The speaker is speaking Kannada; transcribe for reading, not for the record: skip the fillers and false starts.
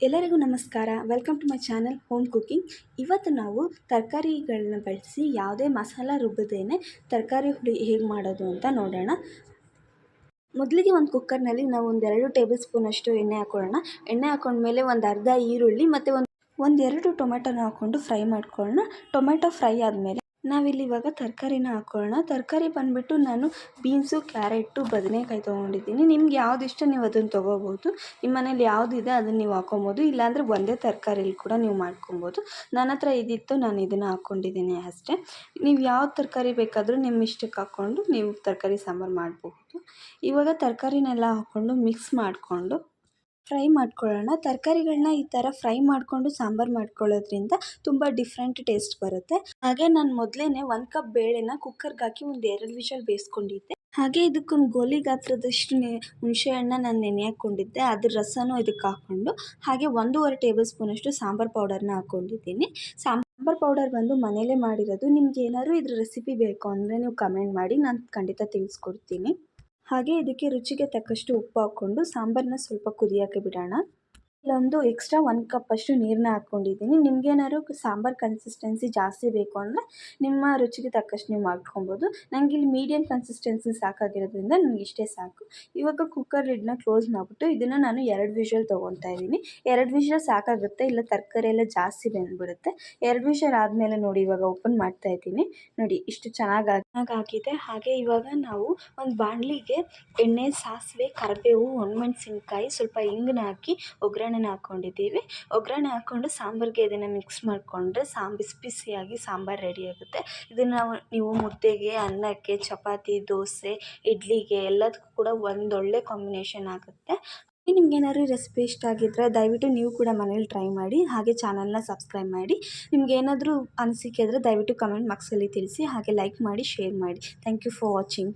ಎಲ್ಲರಿಗೂ ನಮಸ್ಕಾರ. Welcome to my channel home cooking. ಇವತ್ತು ನಾವು ತರಕಾರಿಗಳನ್ನ ಬಳಸಿ ಯಾವುದೇ ಮಸಾಲ ರುಬ್ಬದೇನೆ ತರಕಾರಿ ಹುಳಿ ಹೇಗೆ ಮಾಡೋದು ಅಂತ ನೋಡೋಣ. ಮೊದಲಿಗೆ ಒಂದು ಕುಕ್ಕರ್ನಲ್ಲಿ ನಾವು ಒಂದು 2 ಟೇಬಲ್ ಸ್ಪೂನಷ್ಟು ಎಣ್ಣೆ ಹಾಕೊಳ್ಳೋಣ. ಎಣ್ಣೆ ಹಾಕೊಂಡ್ಮೇಲೆ ಒಂದು ಅರ್ಧ ಈರುಳ್ಳಿ ಮತ್ತು ಒಂದೆರಡು ಟೊಮೆಟೊನ ಹಾಕ್ಕೊಂಡು ಫ್ರೈ ಮಾಡ್ಕೊಳ್ಳೋಣ. ಟೊಮೆಟೊ ಫ್ರೈ ಆದಮೇಲೆ ನಾವಿಲ್ಲಿ ಇವಾಗ ತರಕಾರಿನ ಹಾಕ್ಕೊಳ್ಳೋಣ. ತರಕಾರಿ ಬಂದುಬಿಟ್ಟು ನಾನು ಬೀನ್ಸು, ಕ್ಯಾರೆಟು, ಬದನೆಕಾಯಿ ತೊಗೊಂಡಿದ್ದೀನಿ. ನಿಮ್ಗೆ ಯಾವ್ದು ಇಷ್ಟ ನೀವು ಅದನ್ನು ತೊಗೋಬೋದು. ನಿಮ್ಮ ಮನೇಲಿ ಯಾವುದಿದೆ ಅದನ್ನು ನೀವು ಹಾಕ್ಕೊಬೋದು. ಇಲ್ಲಾಂದರೆ ಒಂದೇ ತರಕಾರಿಲಿ ಕೂಡ ನೀವು ಮಾಡ್ಕೊಬೋದು. ನನ್ನ ಹತ್ರ ಇದಿತ್ತು, ನಾನು ಇದನ್ನು ಹಾಕ್ಕೊಂಡಿದ್ದೀನಿ ಅಷ್ಟೇ. ನೀವು ಯಾವ ತರಕಾರಿ ಬೇಕಾದರೂ ನಿಮ್ಮ ಇಷ್ಟಕ್ಕೆ ಹಾಕ್ಕೊಂಡು ನೀವು ತರಕಾರಿ ಸಾಂಬಾರು ಮಾಡಬಹುದು. ಇವಾಗ ತರಕಾರಿನೆಲ್ಲ ಹಾಕ್ಕೊಂಡು ಮಿಕ್ಸ್ ಮಾಡಿಕೊಂಡು ಫ್ರೈ ಮಾಡ್ಕೊಳ್ಳೋಣ. ತರಕಾರಿಗಳನ್ನ ಈ ಥರ ಫ್ರೈ ಮಾಡಿಕೊಂಡು ಸಾಂಬಾರು ಮಾಡ್ಕೊಳ್ಳೋದ್ರಿಂದ ತುಂಬ ಡಿಫ್ರೆಂಟ್ ಟೇಸ್ಟ್ ಬರುತ್ತೆ. ಹಾಗೆ ನಾನು ಮೊದಲೇ 1 ಕಪ್ ಬೇಳೆನ ಕುಕ್ಕರ್ಗೆ ಹಾಕಿ ಒಂದು 2 ವಿಷಲ್ ಬೇಯಿಸ್ಕೊಂಡಿದ್ದೆ. ಹಾಗೆ ಇದಕ್ಕೊಂದು ಗೋಲಿ ಗಾತ್ರದಷ್ಟು ಹುಣಸೆ ಹಣ್ಣನ್ನ ನಾನು ನೆನೆ ಹಾಕ್ಕೊಂಡಿದ್ದೆ. ಅದ್ರ ರಸನೂ ಇದಕ್ಕೆ ಹಾಕ್ಕೊಂಡು ಹಾಗೆ 1.5 ಟೇಬಲ್ ಸ್ಪೂನಷ್ಟು ಸಾಂಬಾರು ಪೌಡರ್ನ ಹಾಕ್ಕೊಂಡಿದ್ದೀನಿ. ಸಾಂಬಾರು ಪೌಡರ್ ಬಂದು ಮನೇಲೇ ಮಾಡಿರೋದು. ನಿಮ್ಗೆ ಏನಾದ್ರು ಇದ್ರ ರೆಸಿಪಿ ಬೇಕು ಅಂದರೆ ನೀವು ಕಮೆಂಟ್ ಮಾಡಿ, ನಾನು ಖಂಡಿತ ತಿಳಿಸ್ಕೊಡ್ತೀನಿ. ಹಾಗೆ ಇದಕ್ಕೆ ರುಚಿಗೆ ತಕ್ಕಷ್ಟು ಉಪ್ಪು ಹಾಕ್ಕೊಂಡು ಸಾಂಬಾರನ್ನ ಸ್ವಲ್ಪ ಕುದಿಯೋಕ್ಕೆ ಬಿಡೋಣ. ಇಲ್ಲೊಂದು ಎಕ್ಸ್ಟ್ರಾ 1 ಕಪ್ಪಷ್ಟು ನೀರನ್ನ ಹಾಕ್ಕೊಂಡಿದ್ದೀನಿ. ನಿಮ್ಗೇನಾದ್ರು ಸಾಂಬಾರು ಕನ್ಸಿಸ್ಟೆನ್ಸಿ ಜಾಸ್ತಿ ಬೇಕು ಅಂದರೆ ನಿಮ್ಮ ರುಚಿಗೆ ತಕ್ಕಷ್ಟು ನೀವು ಮಾಡ್ಕೊಬೋದು. ನನಗೆ ಇಲ್ಲಿ ಮೀಡಿಯಮ್ ಕನ್ಸಿಸ್ಟೆನ್ಸಿ ಸಾಕಾಗಿರೋದ್ರಿಂದ ನನಗೆ ಇಷ್ಟೇ ಸಾಕು. ಇವಾಗ ಕುಕ್ಕರ್ ಲಿಡ್ನ ಕ್ಲೋಸ್ ಮಾಡಿಬಿಟ್ಟು ಇದನ್ನು ನಾನು 2 ವಿಷಲ್ ತೊಗೊತಾ ಇದ್ದೀನಿ. 2 ವಿಷಲ್ ಸಾಕಾಗುತ್ತೆ, ಇಲ್ಲ ತರಕಾರಿ ಎಲ್ಲ ಜಾಸ್ತಿ ಬೆಂದ್ಬಿಡುತ್ತೆ. 2 ವಿಷಲ್ ಆದಮೇಲೆ ನೋಡಿ ಇವಾಗ ಓಪನ್ ಮಾಡ್ತಾ ಇದ್ದೀನಿ. ನೋಡಿ ಇಷ್ಟು ಚೆನ್ನಾಗಾಗಿದೆ. ಹಾಗೆ ಇವಾಗ ನಾವು ಒಂದು ಬಾಣಲಿಗೆ ಎಣ್ಣೆ, ಸಾಸಿವೆ, ಕರಿಬೇವು, ಒಣಮೆಣಸಿನ್ಕಾಯಿ, ಸ್ವಲ್ಪ ಹಿಂಗನ್ನ ಹಾಕಿ ಒಗ್ಗರಣೆನ ಹಾಕ್ಕೊಂಡಿದ್ದೀವಿ. ಒಗ್ಗರಣೆ ಹಾಕ್ಕೊಂಡು ಸಾಂಬಾರಿಗೆ ಇದನ್ನು ಮಿಕ್ಸ್ ಮಾಡಿಕೊಂಡ್ರೆ ಬಿಸಿ ಬಿಸಿಯಾಗಿ ಸಾಂಬಾರು ರೆಡಿ ಆಗುತ್ತೆ. ಇದನ್ನು ನೀವು ಮುದ್ದೆಗೆ, ಅನ್ನಕ್ಕೆ, ಚಪಾತಿ, ದೋಸೆ, ಇಡ್ಲಿಗೆ ಎಲ್ಲದಕ್ಕೂ ಕೂಡ ಒಂದೊಳ್ಳೆ ಕಾಂಬಿನೇಷನ್ ಆಗುತ್ತೆ. ನಿಮ್ಗೇನಾದ್ರು ರೆಸಿಪಿ ಇಷ್ಟ ಆಗಿದ್ದರೆ ದಯವಿಟ್ಟು ನೀವು ಕೂಡ ಮನೇಲಿ ಟ್ರೈ ಮಾಡಿ. ಹಾಗೆ ಚಾನಲ್ನ ಸಬ್ಸ್ಕ್ರೈಬ್ ಮಾಡಿ. ನಿಮ್ಗೇನಾದರೂ ಅನಿಸಿಕೆ ಇದ್ದರೆ ದಯವಿಟ್ಟು ಕಮೆಂಟ್ ಬಾಕ್ಸಲ್ಲಿ ತಿಳಿಸಿ. ಹಾಗೆ ಲೈಕ್ ಮಾಡಿ, ಶೇರ್ ಮಾಡಿ. Thank you for watching.